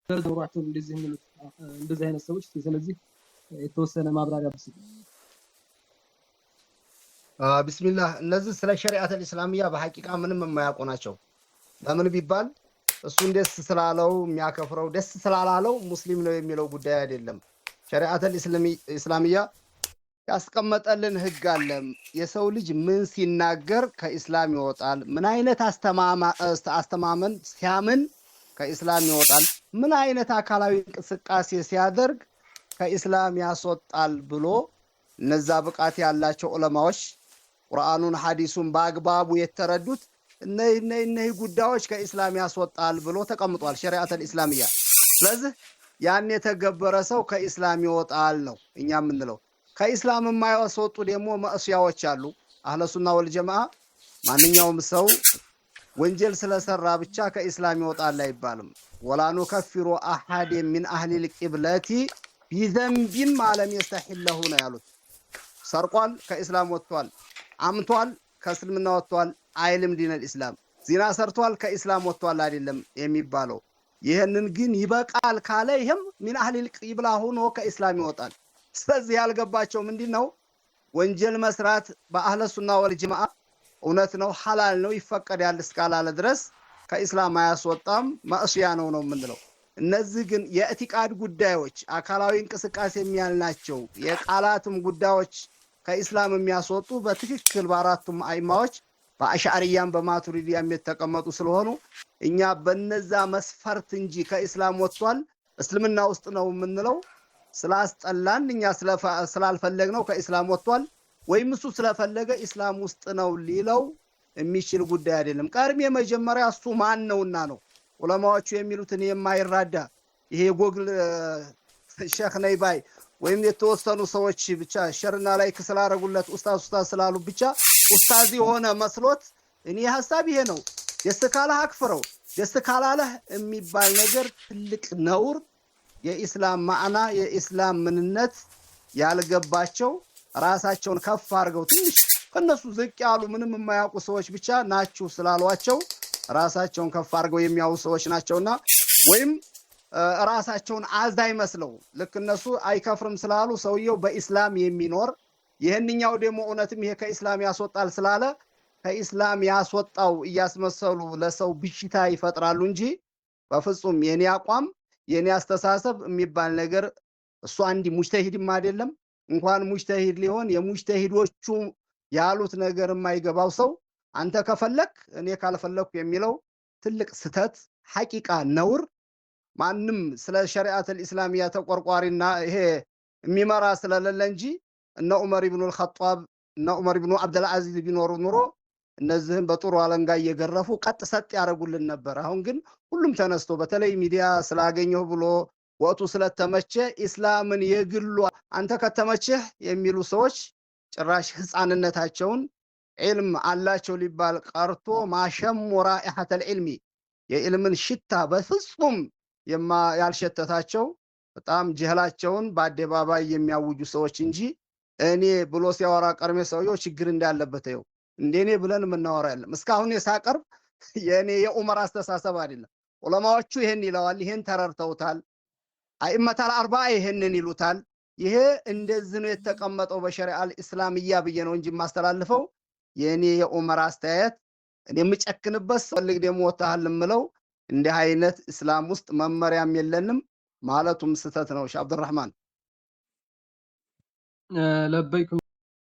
ተደውራቸው እንደዚህ አይነት ሰዎች ስለዚህ የተወሰነ ማብራሪያ ብስጥ። ቢስሚላህ እነዚህ ስለ ሸሪዓተል እስላሚያ በሐቂቃ ምንም የማያውቁ ናቸው። ለምን ቢባል እሱን ደስ ስላለው የሚያከፍረው ደስ ስላላለው ሙስሊም ነው የሚለው ጉዳይ አይደለም። ሸሪዓተል እስላሚያ ያስቀመጠልን ህግ አለ። የሰው ልጅ ምን ሲናገር ከኢስላም ይወጣል፣ ምን አይነት አስተማመን ሲያምን ከኢስላም ይወጣል፣ ምን አይነት አካላዊ እንቅስቃሴ ሲያደርግ ከኢስላም ያስወጣል ብሎ እነዛ ብቃት ያላቸው ዑለማዎች ቁርአኑን ሐዲሱን በአግባቡ የተረዱት እነዚህ ጉዳዮች ከኢስላም ያስወጣል ብሎ ተቀምጧል ሸሪዓተል እስላሚያ። ስለዚህ ያን የተገበረ ሰው ከኢስላም ይወጣል ነው እኛ የምንለው። ከኢስላም የማያስወጡ ደግሞ ማዕሲያዎች አሉ። አህለ ሱና ወል ጀማዓ ማንኛውም ሰው ወንጀል ስለሰራ ብቻ ከኢስላም ይወጣል አይባልም። ወላኑ ከፍሩ አሐድ ሚን አህሊል ቂብለቲ ቢዘንቢን ማለም ይስተሂለሁ ነው ያሉት። ሰርቋል ከኢስላም ወጥቷል፣ አምቷል ከእስልምና ወጥቷል አይልም ዲነል ኢስላም። ዚና ሰርቷል ከኢስላም ወጥቷል አይደለም የሚባለው። ይሄንን ግን ይበቃል ካለ ይሄም ሚን አህሊል ቂብላ ሆኖ ከኢስላም ይወጣል። ስለዚህ ያልገባቸው ምንድነው ወንጀል መስራት በአህለ ሱና ወል ጀማዓ እውነት ነው ሐላል ነው ይፈቀዳል እስካላለ ድረስ ከኢስላም አያስወጣም ማዕሲያ ነው የምንለው። እነዚህ ግን የኢቲቃድ ጉዳዮች አካላዊ እንቅስቃሴ የሚያልናቸው የቃላትም ጉዳዮች ከኢስላም የሚያስወጡ በትክክል በአራቱም አይማዎች በአሽዓሪያም በማቱሪዲያም የተቀመጡ ስለሆኑ እኛ በነዛ መስፈርት እንጂ ከኢስላም ወጥቷል እስልምና ውስጥ ነው የምንለው ስላስጠላን እኛ ስላልፈለግነው ከኢስላም ወጥቷል ወይም እሱ ስለፈለገ ኢስላም ውስጥ ነው ሊለው የሚችል ጉዳይ አይደለም። ቀርም የመጀመሪያ እሱ ማን ነውና ነው ዑለማዎቹ የሚሉትን የማይራዳ ይሄ ጎግል ሼክ ነይ ባይ ወይም የተወሰኑ ሰዎች ብቻ ሸርና ላይ ስላረጉለት ኡስታዝ ስላሉ ብቻ ኡስታዝ የሆነ መስሎት እኔ ሐሳብ ይሄ ነው ደስ ካለህ አክፍረው ደስ ካላለህ የሚባል ነገር ትልቅ ነውር የኢስላም ማዕና የኢስላም ምንነት ያልገባቸው ራሳቸውን ከፍ አድርገው ትንሽ ከነሱ ዝቅ ያሉ ምንም የማያውቁ ሰዎች ብቻ ናችሁ ስላሏቸው ራሳቸውን ከፍ አድርገው የሚያዩ ሰዎች ናቸውና ወይም ራሳቸውን አዛይ መስለው ልክ እነሱ አይከፍርም ስላሉ ሰውየው በኢስላም የሚኖር ይሄንኛው ደግሞ እውነትም ይሄ ከኢስላም ያስወጣል ስላለ ከኢስላም ያስወጣው እያስመሰሉ ለሰው ብሽታ ይፈጥራሉ እንጂ በፍጹም የኔ አቋም የኔ አስተሳሰብ የሚባል ነገር እሱ አንዲ ሙጅተሂድም አይደለም። እንኳን ሙጅተሂድ ሊሆን የሙጅተሂዶቹ ያሉት ነገር የማይገባው ሰው አንተ ከፈለክ እኔ ካልፈለኩ የሚለው ትልቅ ስተት ሐቂቃ ነውር። ማንም ስለ ሸሪዓተል እስላሚያ ተቆርቋሪና ይሄ የሚመራ ስለሌለ እንጂ እነ ዑመር ኢብኑ አልኸጣብ እነ ዑመር ኢብኑ አብዱል አዚዝ ቢኖሩ ኑሮ እነዚህን በጥሩ አለንጋ እየገረፉ ቀጥ ሰጥ ያደርጉልን ነበር። አሁን ግን ሁሉም ተነስቶ በተለይ ሚዲያ ስላገኘው ብሎ ወጡ ስለተመቸ ኢስላምን የግሉ አንተ ከተመቸህ የሚሉ ሰዎች ጭራሽ ህፃንነታቸውን ዒልም አላቸው ሊባል ቀርቶ ማሸም ወራኢሐተል ዒልሚ የዒልምን ሽታ በፍጹም ያልሸተታቸው በጣም ጀህላቸውን በአደባባይ የሚያውጁ ሰዎች እንጂ እኔ ብሎ ሲያወራ ቀርሜ ሰውየው ችግር እንዳለበት ነው እንደኔ ብለን የምናወራ ያለም እስካሁን የሳቀርብ የኔ የዑመር አስተሳሰብ አይደለም። ዑለማዎቹ ይሄን ይለዋል፣ ይሄን ተረርተውታል። አይመታል አርባ ይሄንን ይሉታል። ይሄ እንደዚህ ነው የተቀመጠው በሸሪዓል እስላሚያ ብዬ ነው እንጂ ማስተላልፈው የኔ የዑመር አስተያየት እኔ የምጨክንበት ፈልግ ደግሞ ወጣሃል ምለው እንደ አይነት እስላም ውስጥ መመሪያም የለንም ማለቱም ስተት ነው። ሻህ አብዱራህማን ለበይኩም